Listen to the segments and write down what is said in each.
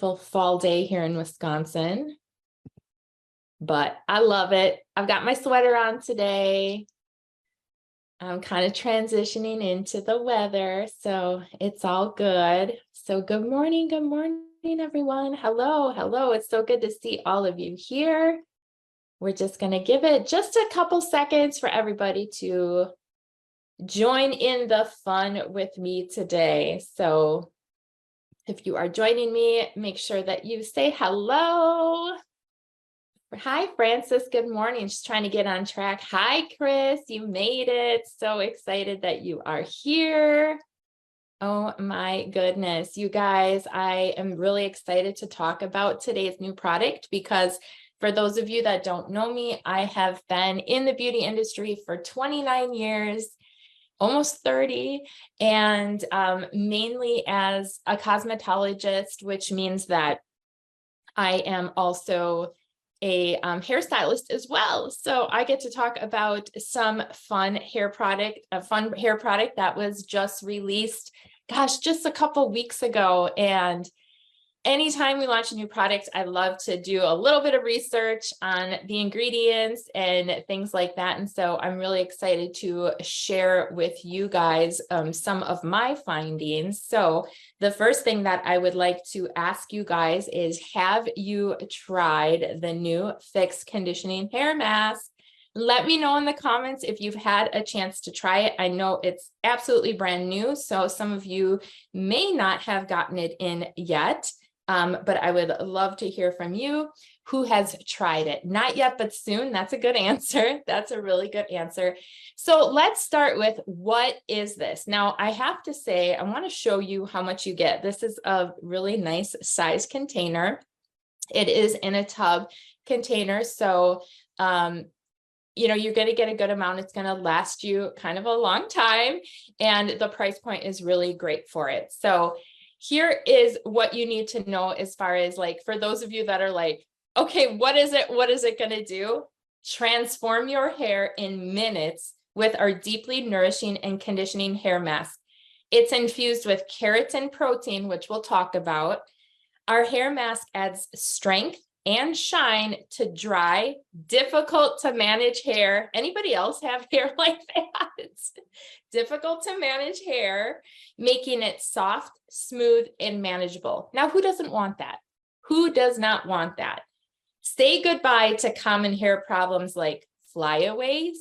beautiful fall day here in Wisconsin, but I love it. I've got my sweater on today. I'm kind of transitioning into the weather, so it's all good. So good morning, everyone. Hello, hello. It's so good to see all of you here. We're just going to give it just a couple seconds for everybody to join in the fun with me today. So if you are joining me, make sure that you say hello. Hi, Francis. Good morning. Just trying to get on track. Hi, Chris. You made it. So excited that you are here. Oh my goodness. You guys, I am really excited to talk about today's new product because for those of you that don't know me, I have been in the beauty industry for 29 years. Almost 30, and mainly as a cosmetologist, which means that I am also a hairstylist as well. So I get to talk about some fun hair product, that was just released, gosh, just a couple weeks ago. And anytime we launch a new product, I love to do a little bit of research on the ingredients and things like that. And so I'm really excited to share with you guys some of my findings. So the first thing that I would like to ask you guys is, have you tried the new Fixx conditioning hair mask? Let me know in the comments if you've had a chance to try it. I know it's absolutely brand new, so some of you may not have gotten it in yet. But I would love to hear from you who has tried it. Not yet, but soon. That's a good answer. That's a really good answer. So let's start with, what is this? Now, I have to say, I want to show you how much you get. This is a really nice size container. It is in a tub container. So, you're going to get a good amount. It's going to last you kind of a long time. And the price point is really great for it. So here is what you need to know as far as, like, for those of you that are like, okay, what is it? What is it going to do? Transform your hair in minutes with our deeply nourishing and conditioning hair mask. It's infused with keratin protein, which we'll talk about. Our hair mask adds strength and shine to dry, difficult to manage hair. Anybody else have hair like that? Difficult to manage hair, making it soft, smooth, and manageable. Now, who doesn't want that? Who does not want that? Say goodbye to common hair problems like flyaways,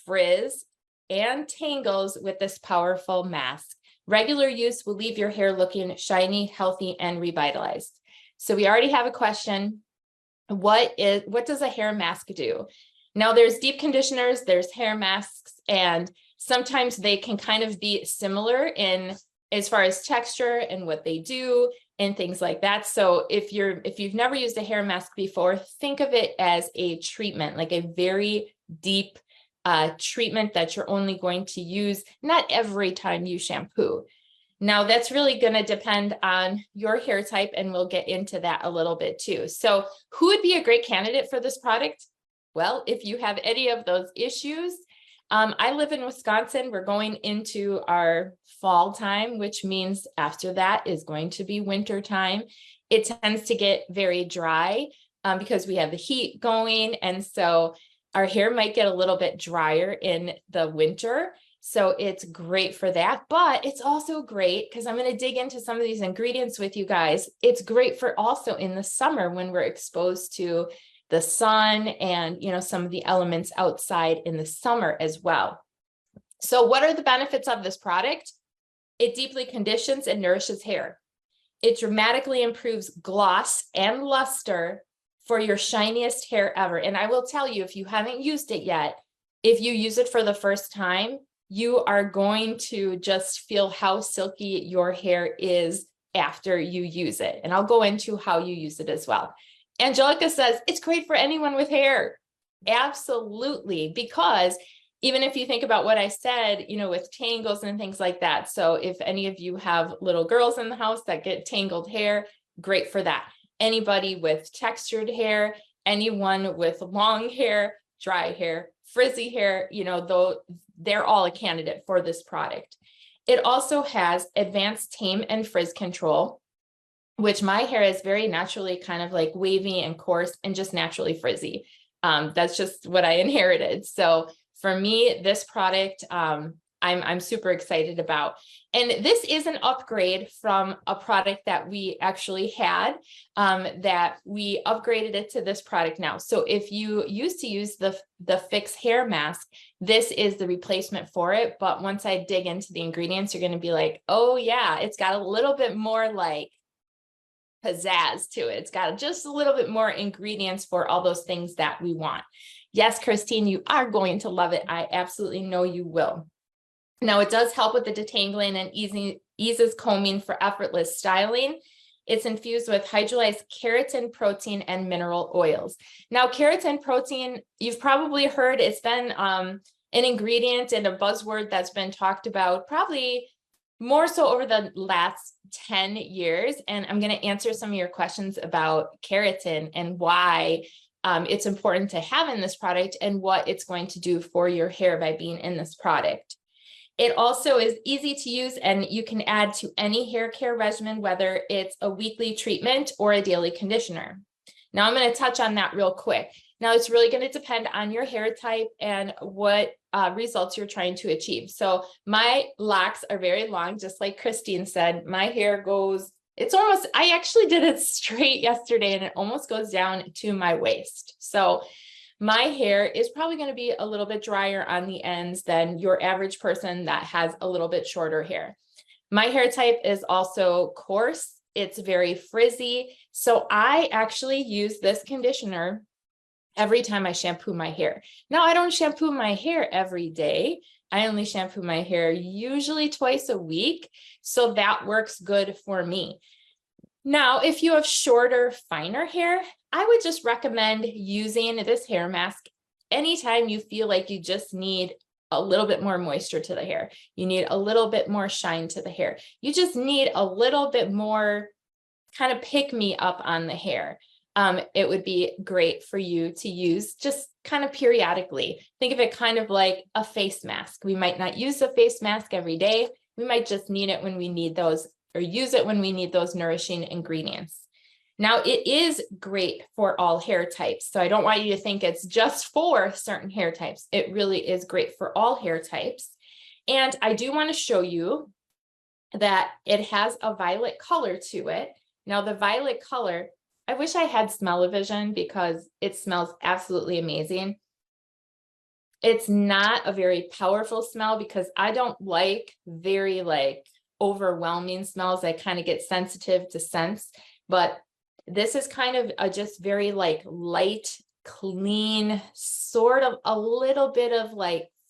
frizz, and tangles with this powerful mask. Regular use will leave your hair looking shiny, healthy, and revitalized. So we already have a question. What does a hair mask do? Now, there's deep conditioners, there's hair masks, and sometimes they can kind of be similar in as far as texture and what they do and things like that. So if you've never used a hair mask before, think of it as a treatment, like a very deep treatment that you're only going to use not every time you shampoo. Now, that's really going to depend on your hair type, and we'll get into that a little bit too. So who would be a great candidate for this product? Well, if you have any of those issues, I live in Wisconsin. We're going into our fall time, which means after that is going to be winter time. It tends to get very dry because we have the heat going. And so our hair might get a little bit drier in the winter. So it's great for that, but it's also great because I'm going to dig into some of these ingredients with you guys. It's great for also in the summer when we're exposed to the sun and, some of the elements outside in the summer as well. So what are the benefits of this product? It deeply conditions and nourishes hair. It dramatically improves gloss and luster for your shiniest hair ever. And I will tell you, if you haven't used it yet, if you use it for the first time, you are going to just feel how silky your hair is after you use it. And I'll go into how you use it as well. Angelica says it's great for anyone with hair. Absolutely. Because even if you think about what I said, with tangles and things like that. So if any of you have little girls in the house that get tangled hair, great for that. Anybody with textured hair, anyone with long hair, dry hair, frizzy hair, though they're all a candidate for this product. It also has advanced tame and frizz control. which my hair is very naturally kind of like wavy and coarse and just naturally frizzy. That's just what I inherited. So for me, this product, I'm super excited about. And this is an upgrade from a product that we actually had, that we upgraded it to this product now. So if you used to use the Fixx hair mask, this is the replacement for it. But once I dig into the ingredients, you're going to be like, oh yeah, it's got a little bit more like pizzazz to it. It's got just a little bit more ingredients for all those things that we want. Yes, Christine, you are going to love it. I absolutely know you will. Now, it does help with the detangling and eases combing for effortless styling. It's infused with hydrolyzed keratin, protein, and mineral oils. Now, keratin protein, you've probably heard it's been an ingredient and a buzzword that's been talked about probably more so over the last 10 years. And I'm going to answer some of your questions about keratin and why it's important to have in this product and what it's going to do for your hair by being in this product. It also is easy to use and you can add to any hair care regimen, whether it's a weekly treatment or a daily conditioner. Now I'm going to touch on that real quick. Now it's really going to depend on your hair type and what results you're trying to achieve. So my locks are very long, just like Christine said. My hair goes, it's almost, I actually did it straight yesterday and it almost goes down to my waist. So my hair is probably going to be a little bit drier on the ends than your average person that has a little bit shorter hair. My hair type is also coarse. It's very frizzy. So I actually use this conditioner every time I shampoo my hair. Now, I don't shampoo my hair every day. I only shampoo my hair usually twice a week. So that works good for me. Now, if you have shorter, finer hair, I would just recommend using this hair mask anytime you feel like you just need a little bit more moisture to the hair. You need a little bit more shine to the hair. You just need a little bit more kind of pick me up on the hair. It would be great for you to use just kind of periodically. Think of it kind of like a face mask. We might not use a face mask every day. We might just need it when we need those, or use it when we need those nourishing ingredients. Now, it is great for all hair types. So I don't want you to think it's just for certain hair types. It really is great for all hair types. And I do want to show you that it has a violet color to it. Now, the violet color, I wish I had smell-o-vision because it smells absolutely amazing. It's not a very powerful smell because I don't like very overwhelming smells. I kind of get sensitive to scents, but this is kind of a just very light, clean, sort of a little bit of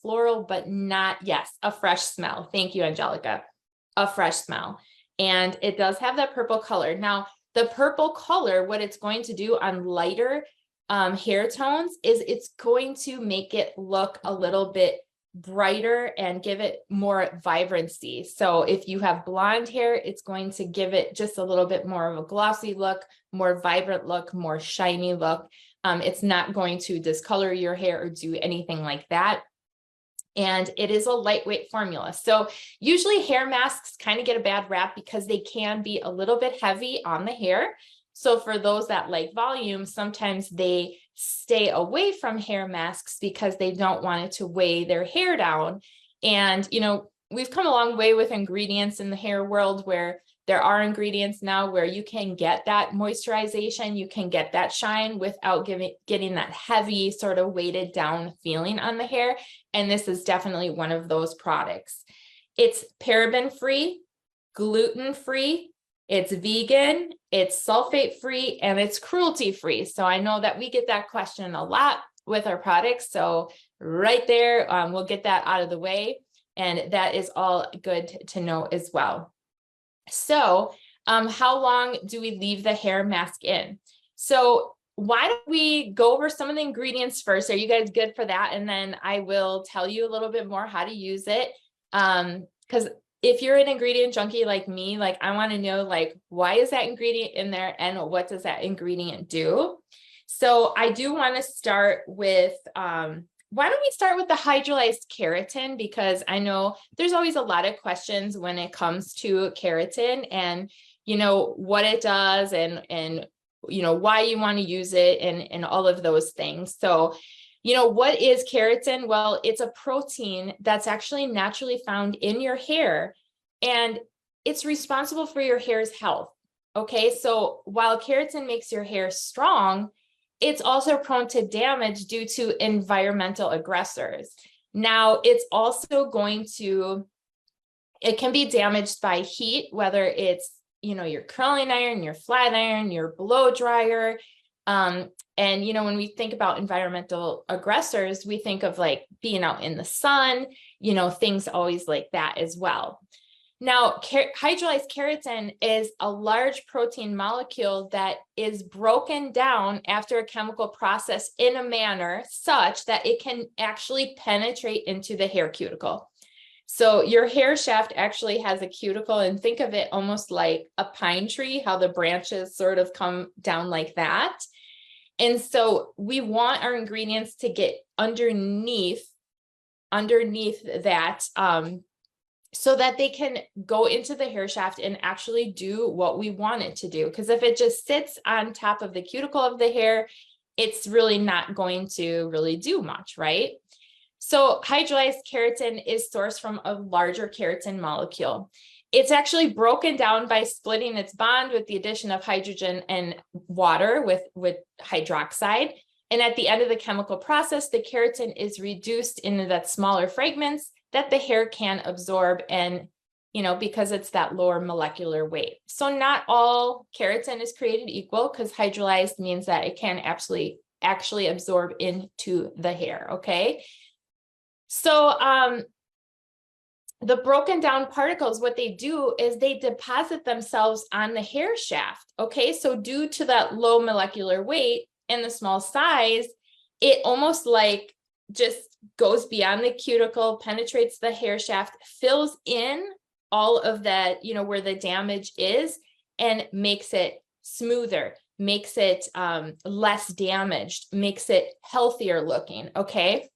floral, but not, yes, a fresh smell. Thank you, Angelica. A fresh smell. And it does have that purple color. Now, the purple color, what it's going to do on lighter hair tones is it's going to make it look a little bit brighter and give it more vibrancy. So if you have blonde hair, it's going to give it just a little bit more of a glossy look, more vibrant look, more shiny look. It's not going to discolor your hair or do anything like that. And it is a lightweight formula. So usually hair masks kind of get a bad rap because they can be a little bit heavy on the hair. So for those that like volume, sometimes they stay away from hair masks because they don't want it to weigh their hair down. And, we've come a long way with ingredients in the hair world where there are ingredients now where you can get that moisturization, you can get that shine without getting that heavy sort of weighted down feeling on the hair. And this is definitely one of those products. It's paraben-free, gluten-free, it's vegan, it's sulfate-free, and it's cruelty-free. So I know that we get that question a lot with our products. So right there, we'll get that out of the way. And that is all good to know as well. So how long do we leave the hair mask in? So why don't we go over some of the ingredients first? Are you guys good for that? And then I will tell you a little bit more how to use it. Because if you're an ingredient junkie like me, I want to know why is that ingredient in there and what does that ingredient do? So I do want to start with, why don't we start with the hydrolyzed keratin? Because I know there's always a lot of questions when it comes to keratin. And, what it does and why you want to use it and all of those things. So, what is keratin? Well, it's a protein that's actually naturally found in your hair, and it's responsible for your hair's health. Okay, so while keratin makes your hair strong, it's also prone to damage due to environmental aggressors. Now, it's also it can be damaged by heat, whether it's, your curling iron, your flat iron, your blow dryer. And, when we think about environmental aggressors, we think of like being out in the sun, things always like that as well. Now, hydrolyzed keratin is a large protein molecule that is broken down after a chemical process in a manner such that it can actually penetrate into the hair cuticle. So your hair shaft actually has a cuticle, and think of it almost like a pine tree, how the branches sort of come down like that. And so we want our ingredients to get underneath that, so that they can go into the hair shaft and actually do what we want it to do. Because if it just sits on top of the cuticle of the hair, it's really not going to really do much, right? So hydrolyzed keratin is sourced from a larger keratin molecule. It's actually broken down by splitting its bond with the addition of hydrogen and water with hydroxide. And at the end of the chemical process, the keratin is reduced into that smaller fragments that the hair can absorb, and because it's that lower molecular weight. So not all keratin is created equal, because hydrolyzed means that it can actually absorb into the hair. Okay, so the broken down particles, what they do is they deposit themselves on the hair shaft. Okay, so due to that low molecular weight and the small size, it almost like just goes beyond the cuticle, penetrates the hair shaft, fills in all of that, where the damage is, and makes it smoother, makes it less damaged, makes it healthier looking. Okay,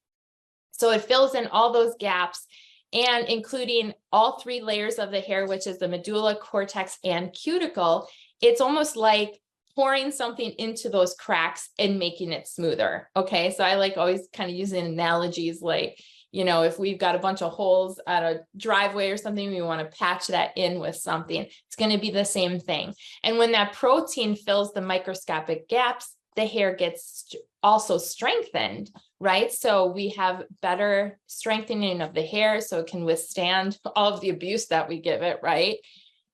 so it fills in all those gaps, and including all three layers of the hair, which is the medulla, cortex, and cuticle. It's almost like pouring something into those cracks and making it smoother. Okay, so I like always kind of using analogies like, if we've got a bunch of holes at a driveway or something, we want to patch that in with something. It's going to be the same thing. And when that protein fills the microscopic gaps, the hair gets also strengthened, right? So we have better strengthening of the hair so it can withstand all of the abuse that we give it, right?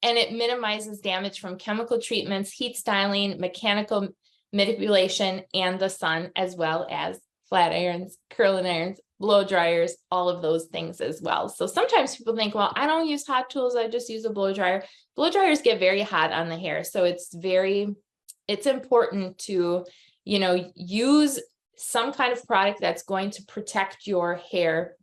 And it minimizes damage from chemical treatments, heat styling, mechanical manipulation, and the sun, as well as flat irons, curling irons, blow dryers, all of those things as well. So sometimes people think, well, I don't use hot tools, I just use a blow dryer. Blow dryers get very hot on the hair. So it's important to, use some kind of product that's going to protect your hair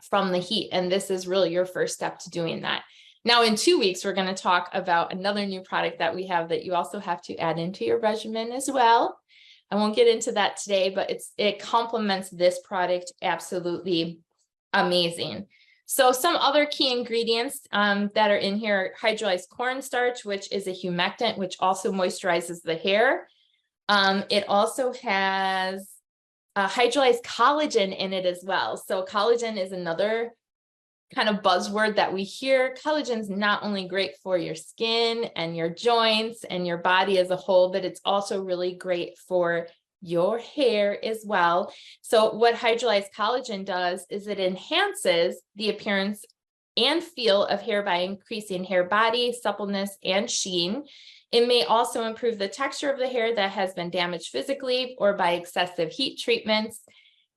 from the heat. And this is really your first step to doing that. Now, in 2 weeks, we're going to talk about another new product that we have that you also have to add into your regimen as well. I won't get into that today, but it complements this product absolutely amazing. So some other key ingredients that are in here: hydrolyzed cornstarch, which is a humectant, which also moisturizes the hair. It also has hydrolyzed collagen in it as well. So collagen is another kind of buzzword that we hear. Collagen is not only great for your skin and your joints and your body as a whole, but it's also really great for your hair as well. So what hydrolyzed collagen does is it enhances the appearance and feel of hair by increasing hair body, suppleness, and sheen. It may also improve the texture of the hair that has been damaged physically or by excessive heat treatments.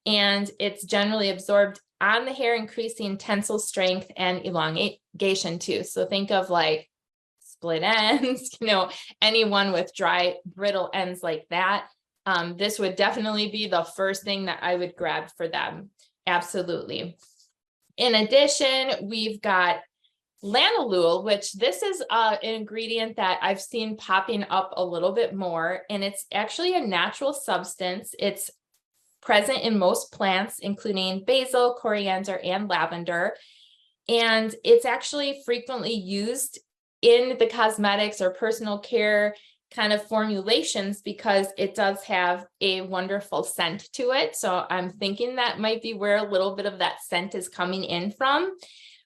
And it's generally absorbed on the hair, increasing tensile strength and elongation too. So think of like split ends, anyone with dry, brittle ends like that. This would definitely be the first thing that I would grab for them. Absolutely. In addition, we've got lanolin, which this is an ingredient that I've seen popping up a little bit more, and it's actually a natural substance. It's present in most plants, including basil, coriander, and lavender. And it's actually frequently used in the cosmetics or personal care kind of formulations because it does have a wonderful scent to it. So I'm thinking that might be where a little bit of that scent is coming in from.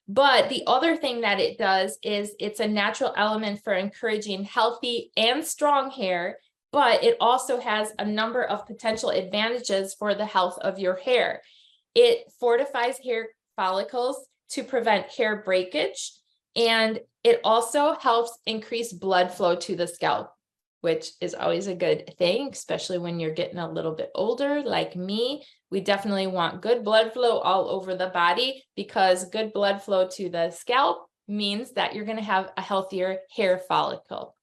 But the other thing that it does is it's a natural element for encouraging healthy and strong hair, but it also has a number of potential advantages for the health of your hair. It fortifies hair follicles to prevent hair breakage, and it also helps increase blood flow to the scalp, which is always a good thing, especially when you're getting a little bit older like me. We definitely want good blood flow all over the body because good blood flow to the scalp means that you're going to have a healthier hair follicle.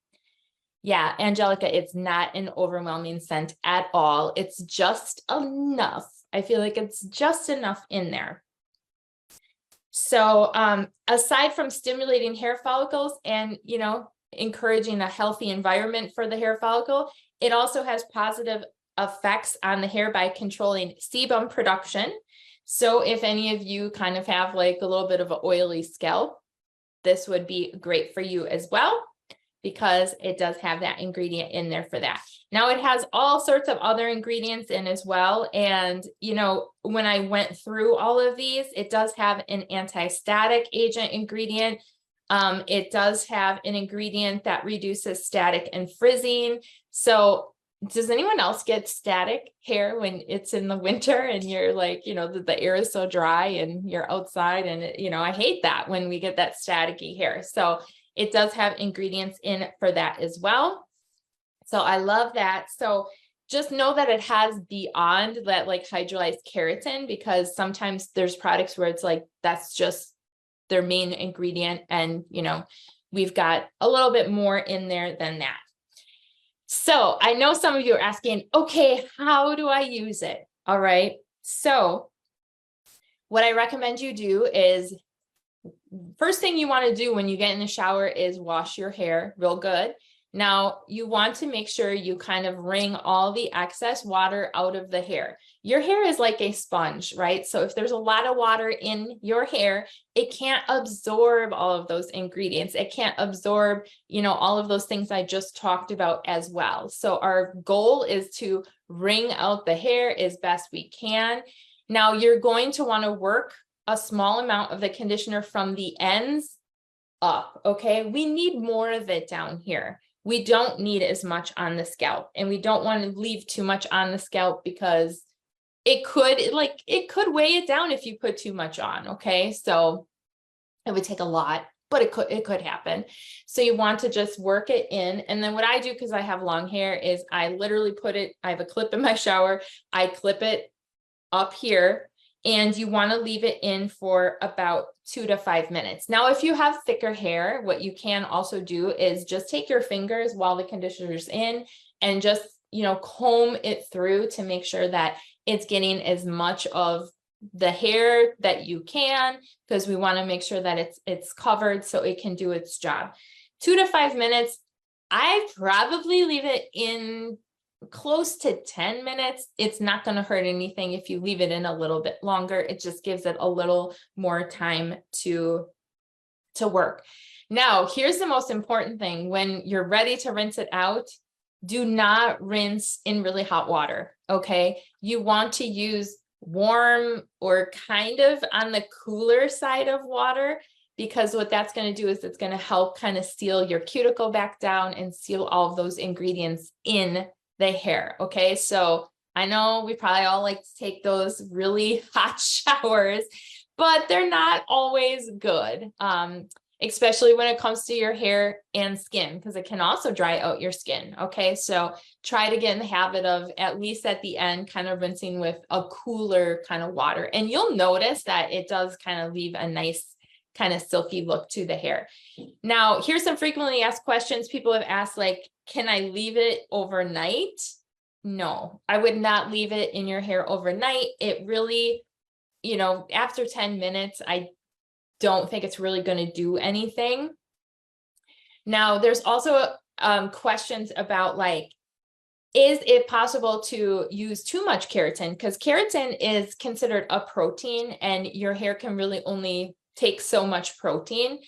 Yeah, Angelica, it's not an overwhelming scent at all. It's just enough. I feel like it's just enough in there. So aside from stimulating hair follicles and, encouraging a healthy environment for the hair follicle, it also has positive effects on the hair by controlling sebum production. So if any of you kind of have like a little bit of an oily scalp, this would be great for you as well, because it does have that ingredient in there for that. Now it has all sorts of other ingredients in as well. And, when I went through all of these, it does have an anti-static agent ingredient. It does have an ingredient that reduces static and frizzing. So does anyone else get static hair when it's in the winter and you're like, the air is so dry and you're outside and, I hate that when we get that staticky hair. So it does have ingredients in for that as well. So I love that. So just know that it has beyond that like hydrolyzed keratin, because sometimes there's products where it's like, that's just their main ingredient. And, we've got a little bit more in there than that. So I know some of you are asking, okay, how do I use it? All right. So what I recommend you do is, first thing you want to do when you get in the shower is wash your hair real good. Now you want to make sure you kind of wring all the excess water out of the hair. Your hair is like a sponge, right? So if there's a lot of water in your hair, it can't absorb all of those ingredients. It can't absorb, all of those things I just talked about as well. So our goal is to wring out the hair as best we can. Now you're going to want to work a small amount of the conditioner from the ends up, okay? We need more of it down here. We don't need as much on the scalp, and we don't want to leave too much on the scalp because it could weigh it down if you put too much on, okay? So it would take a lot, but it could happen. So you want to just work it in. And then what I do, because I have long hair, is I literally I have a clip in my shower, I clip it up here, and you want to leave it in for about 2 to 5 minutes. Now, if you have thicker hair, what you can also do is just take your fingers while the conditioner's in and just, comb it through to make sure that it's getting as much of the hair that you can, because we want to make sure that it's covered so it can do its job. 2 to 5 minutes. I probably leave it in close to 10 minutes. It's not going to hurt anything if you leave it in a little bit longer. It just gives it a little more time to work. Now, here's the most important thing. When you're ready to rinse it out, do not rinse in really hot water, okay? You want to use warm or kind of on the cooler side of water, because what that's going to do is it's going to help kind of seal your cuticle back down and seal all of those ingredients in the hair. Okay. So I know we probably all like to take those really hot showers, but they're not always good. Especially when it comes to your hair and skin, because it can also dry out your skin. Okay. So try to get in the habit of, at least at the end, kind of rinsing with a cooler kind of water. And you'll notice that it does kind of leave a nice kind of silky look to the hair. Now, here's some frequently asked questions. People have asked, like, can I leave it overnight? No, I would not leave it in your hair overnight. It really, after 10 minutes, I don't think it's really going to do anything. Now, there's also questions about, like, is it possible to use too much keratin? Because keratin is considered a protein and your hair can really only take so much protein.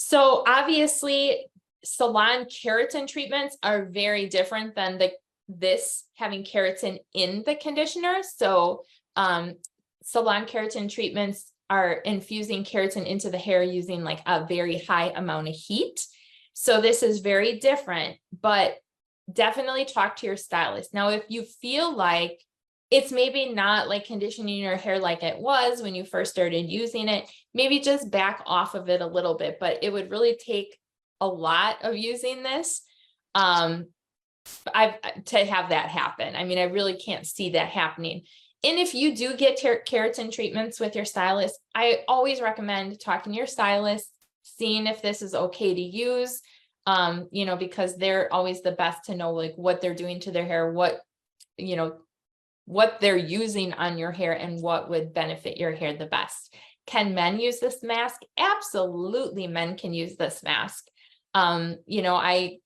So obviously salon keratin treatments are very different than this having keratin in the conditioner. So salon keratin treatments are infusing keratin into the hair using like a very high amount of heat. So this is very different, but definitely talk to your stylist. Now, if you feel like it's maybe not like conditioning your hair like it was when you first started using it, maybe just back off of it a little bit, but it would really take a lot of using this to have that happen. I mean, I really can't see that happening. And if you do get keratin treatments with your stylist, I always recommend talking to your stylist, seeing if this is okay to use, you know, because they're always the best to know like what they're doing to their hair, what, you know, what they're using on your hair and what would benefit your hair the best. Can men use this mask? Absolutely, men can use this mask. You know, I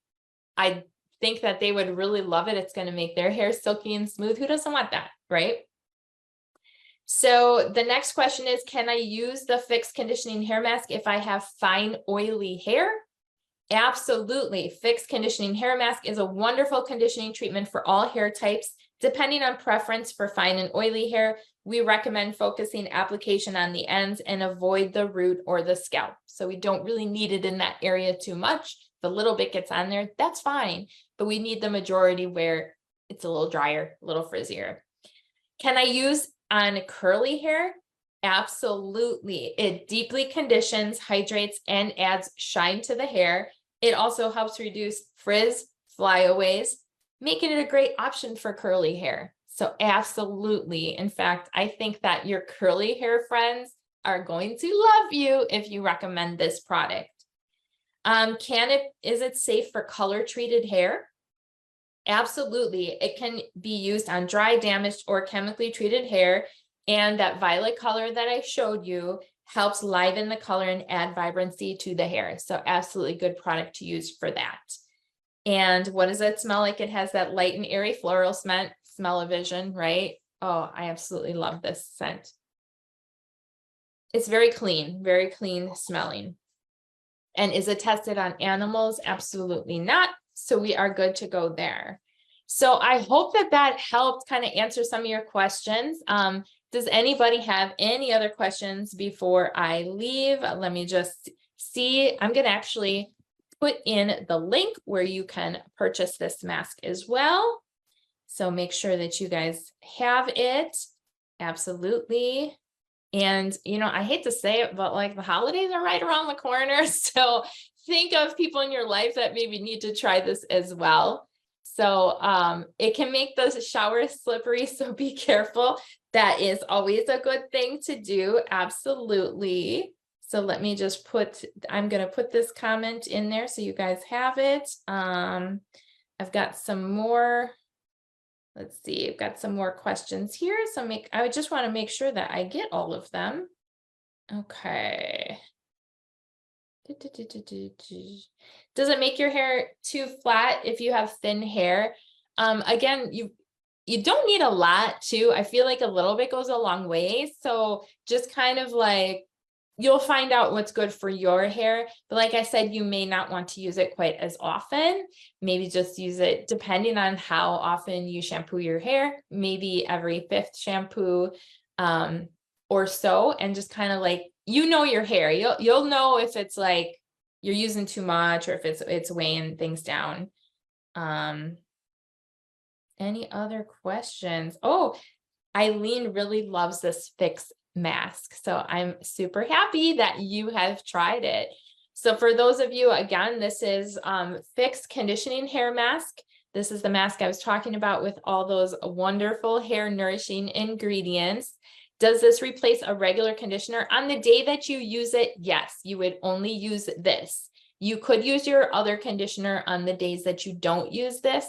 think that they would really love it. It's going to make their hair silky and smooth. Who doesn't want that, right? So the next question is, can I use the Fixx conditioning hair mask if I have fine, oily hair? Absolutely. Fixx conditioning hair mask is a wonderful conditioning treatment for all hair types. Depending on preference for fine and oily hair, we recommend focusing application on the ends and avoid the root or the scalp. So we don't really need it in that area too much. If a little bit gets on there, that's fine, but we need the majority where it's a little drier, a little frizzier. Can I use on curly hair? Absolutely. It deeply conditions, hydrates, and adds shine to the hair. It also helps reduce frizz, flyaways, making it a great option for curly hair. So absolutely. In fact, I think that your curly hair friends are going to love you if you recommend this product. Is it safe for color treated hair? Absolutely. It can be used on dry, damaged, or chemically treated hair. And that violet color that I showed you helps liven the color and add vibrancy to the hair. So absolutely good product to use for that. And what does it smell like? It has that light and airy floral smell-o-vision, right? Oh, I absolutely love this scent. It's very clean smelling. And is it tested on animals? Absolutely not. So we are good to go there. So I hope that helped kind of answer some of your questions. Does anybody have any other questions before I leave? Let me just see. I'm going to actually put in the link where you can purchase this mask as well. So make sure that you guys have it. Absolutely. And, you know, I hate to say it, but like the holidays are right around the corner. So think of people in your life that maybe need to try this as well. So it can make the shower slippery. So be careful. That is always a good thing to do. Absolutely. So let me just I'm going to put this comment in there so you guys have it. I've got some more. Let's see, I've got some more questions here. So I just want to make sure that I get all of them. Okay. Does it make your hair too flat if you have thin hair? Again, you don't need a lot too. I feel like a little bit goes a long way. So just kind of like, you'll find out what's good for your hair. But like I said, you may not want to use it quite as often. Maybe just use it depending on how often you shampoo your hair, maybe every 5th shampoo or so, and just kind of like, you know, your hair, you'll know if it's like you're using too much or if it's weighing things down. Any other questions? Oh, Eileen really loves this Fixx mask. So I'm super happy that you have tried it. So for those of you, again, this is Fixx conditioning hair mask. This is the mask I was talking about with all those wonderful hair nourishing ingredients. Does this replace a regular conditioner? On the day that you use it, yes, you would only use this. You could use your other conditioner on the days that you don't use this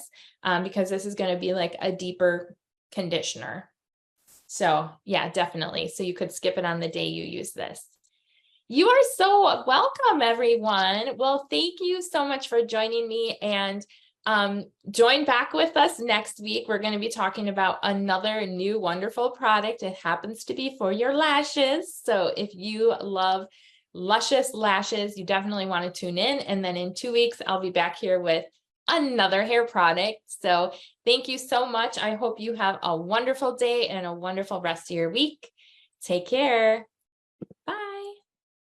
because this is going to be like a deeper conditioner. So yeah, definitely. So you could skip it on the day you use this. You are so welcome, everyone. Well, thank you so much for joining me, and join back with us next week. We're going to be talking about another new wonderful product. It happens to be for your lashes. So if you love luscious lashes, you definitely want to tune in. And then in 2 weeks, I'll be back here with another hair product. So thank you so much. I hope you have a wonderful day and a wonderful rest of your week. Take care.